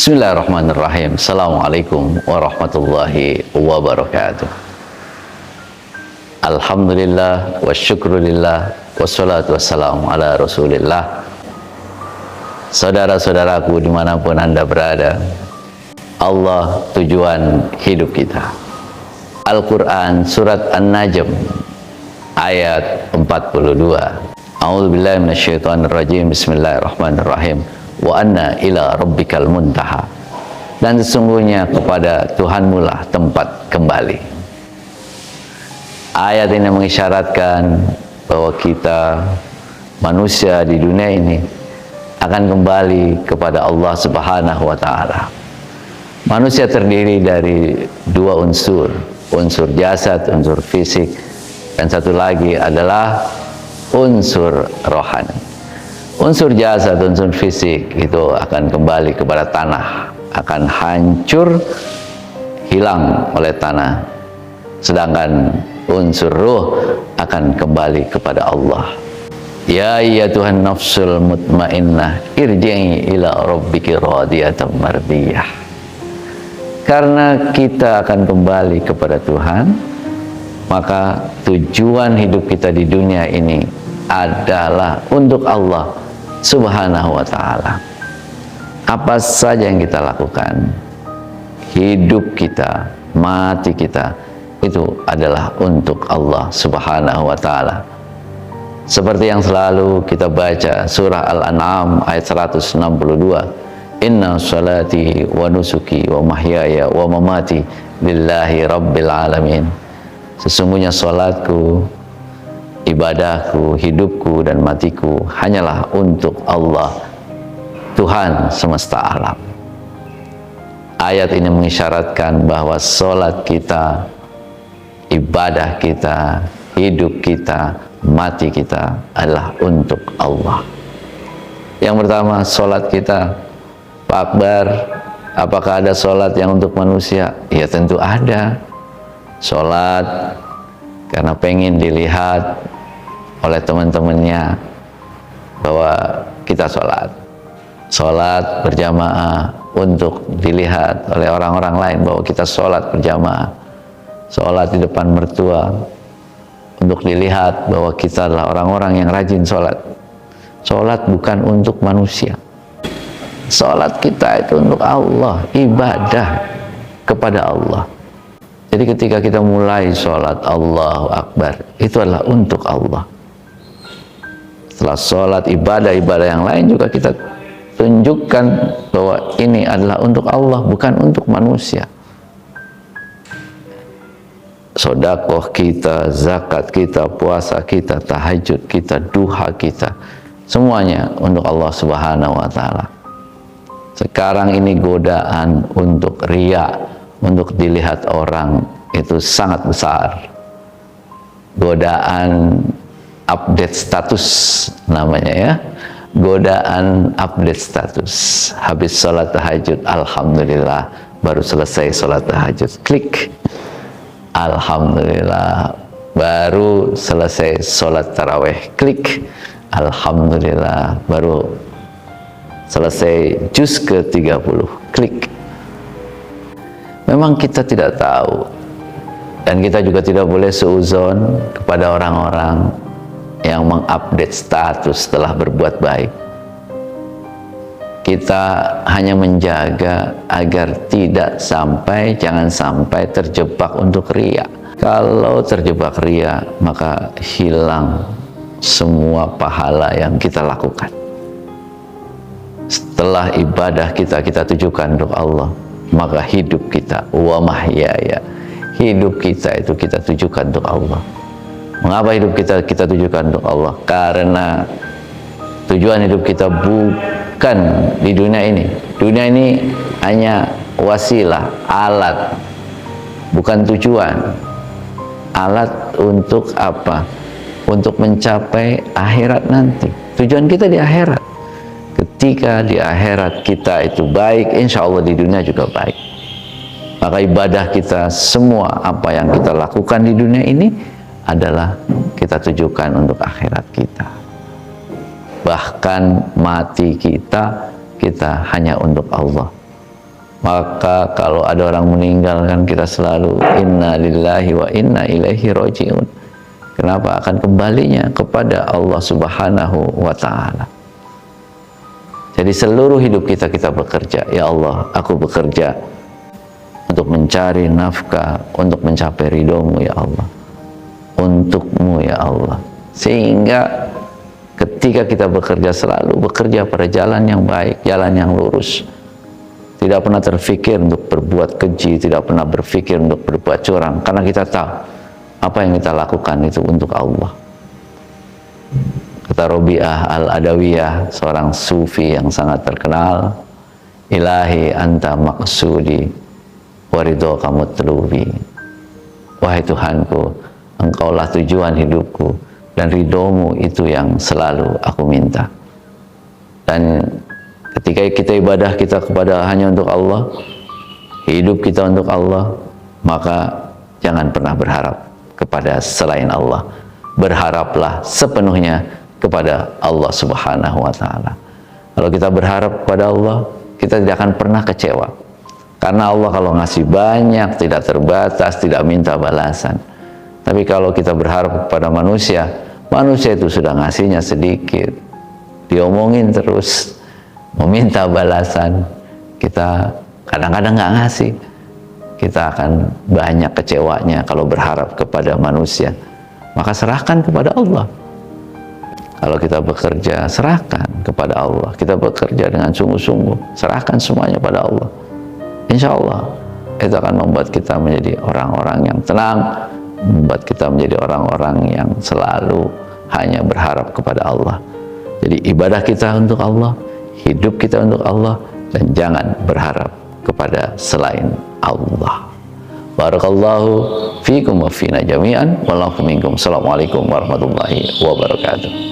Bismillahirrahmanirrahim. Assalamualaikum warahmatullahi wabarakatuh. Alhamdulillah wa syukrulillah wassalatu wassalamu ala rasulillah. Saudara-saudaraku dimanapun Anda berada, Allah tujuan hidup kita. Al-Quran Surat An-Najm ayat 42. A'udzubillahi minasyaitonirrajim. Bismillahirrahmanirrahim. Wa anna ila rabbikal muntaha. Dan sesungguhnya kepada Tuhanmu lah tempat kembali. Ayat ini mengisyaratkan bahwa kita manusia di dunia ini akan kembali kepada Allah Subhanahu wa Ta'ala. Manusia terdiri dari dua unsur, unsur jasad, unsur fisik, dan satu lagi adalah unsur rohani. Unsur jasad, unsur fisik itu akan kembali kepada tanah, akan hancur, hilang oleh tanah. Sedangkan unsur ruh akan kembali kepada Allah. Ya ayyatuhan nafsul mutmainnah irji'i ila rabbiki radiyatan mardiyah. Karena kita akan kembali kepada Tuhan, maka tujuan hidup kita di dunia ini adalah untuk Allah Subhanahu wa Ta'ala. Apa saja yang kita lakukan, hidup kita, mati kita, itu adalah untuk Allah Subhanahu wa Ta'ala. Seperti yang selalu kita baca surah Al-An'am ayat 162. Inna salati wa nusuki wa mahyaya wa mamati lillahi rabbil alamin. Sesungguhnya salatku, ibadahku, hidupku, dan matiku hanyalah untuk Allah, Tuhan semesta alam. Ayat ini mengisyaratkan bahwa sholat kita, ibadah kita, hidup kita, mati kita adalah untuk Allah. Yang pertama, sholat kita. Pak Akbar, apakah ada sholat yang untuk manusia? Ya tentu ada. Sholat karena pengen dilihat oleh teman-temannya bahwa kita sholat berjamaah untuk dilihat oleh orang-orang lain bahwa kita sholat berjamaah, sholat di depan mertua untuk dilihat bahwa kita adalah orang-orang yang rajin sholat. Sholat bukan untuk manusia, sholat kita itu untuk Allah, ibadah kepada Allah. Jadi ketika kita mulai sholat Allahu Akbar, itu adalah untuk Allah. Setelah sholat, ibadah-ibadah yang lain juga kita tunjukkan bahwa ini adalah untuk Allah, bukan untuk manusia. Sedekah kita, zakat kita, puasa kita, tahajud kita, duha kita, semuanya untuk Allah Subhanahu wa Ta'ala. Sekarang ini godaan untuk riya, untuk dilihat orang, itu sangat besar. Godaan update status namanya ya, godaan update status. Habis sholat tahajud, alhamdulillah baru selesai sholat tahajud, klik, alhamdulillah baru selesai sholat taraweh, klik, alhamdulillah baru selesai juz ke-30, klik. Memang kita tidak tahu, dan kita juga tidak boleh seuzon kepada orang-orang yang mengupdate status setelah berbuat baik. Kita hanya menjaga agar jangan sampai terjebak untuk riya. Kalau terjebak riya, maka hilang semua pahala yang kita lakukan. Setelah ibadah kita tujukan untuk Allah, maka hidup kita, wa mahyaya, hidup kita itu kita tujukan untuk Allah. Mengapa hidup kita tujukan untuk Allah? Karena tujuan hidup kita bukan di dunia ini. Dunia ini hanya wasilah, alat, bukan tujuan. Alat untuk apa? Untuk mencapai akhirat nanti. Tujuan kita di akhirat. Ketika di akhirat kita itu baik, insya Allah di dunia juga baik. Maka ibadah kita, semua apa yang kita lakukan di dunia ini adalah kita tujukan untuk akhirat kita. Bahkan mati kita hanya untuk Allah. Maka kalau ada orang meninggal kan kita selalu inna lillahi wa inna ilaihi raji'un. Kenapa? Akan kembalinya kepada Allah Subhanahu wa ta'ala. Jadi seluruh hidup kita bekerja. Ya Allah, aku bekerja untuk mencari nafkah, untuk mencapai ridho-Mu ya Allah, untuk-Mu ya Allah. Sehingga ketika kita bekerja, selalu bekerja pada jalan yang baik, jalan yang lurus. Tidak pernah terfikir untuk berbuat keji, tidak pernah berpikir untuk berbuat curang, karena kita tahu apa yang kita lakukan itu untuk Allah. Kata Robi'ah Al-Adawiyah, seorang sufi yang sangat terkenal, ilahi anta maksudi waridho kamu telubi. Wahai Tuhanku, engkaulah tujuan hidupku, dan ridhomu itu yang selalu aku minta. Dan ketika kita ibadah kita kepada hanya untuk Allah, hidup kita untuk Allah, maka jangan pernah berharap kepada selain Allah. Berharaplah sepenuhnya kepada Allah Subhanahu wa ta'ala. Kalau kita berharap kepada Allah, kita tidak akan pernah kecewa. Karena Allah kalau ngasih banyak, tidak terbatas, tidak minta balasan. Tapi kalau kita berharap kepada manusia, manusia itu sudah ngasihnya sedikit, diomongin terus, meminta balasan, kita kadang-kadang nggak ngasih. Kita akan banyak kecewanya kalau berharap kepada manusia. Maka serahkan kepada Allah. Kalau kita bekerja, serahkan kepada Allah. Kita bekerja dengan sungguh-sungguh, serahkan semuanya pada Allah. Insya Allah itu akan membuat kita menjadi orang-orang yang tenang, membuat kita menjadi orang-orang yang selalu hanya berharap kepada Allah. Jadi ibadah kita untuk Allah, hidup kita untuk Allah, dan jangan berharap kepada selain Allah. Barakallahu fikum wa fina jami'an. Wallahu minkum. Assalamualaikum warahmatullahi wabarakatuh.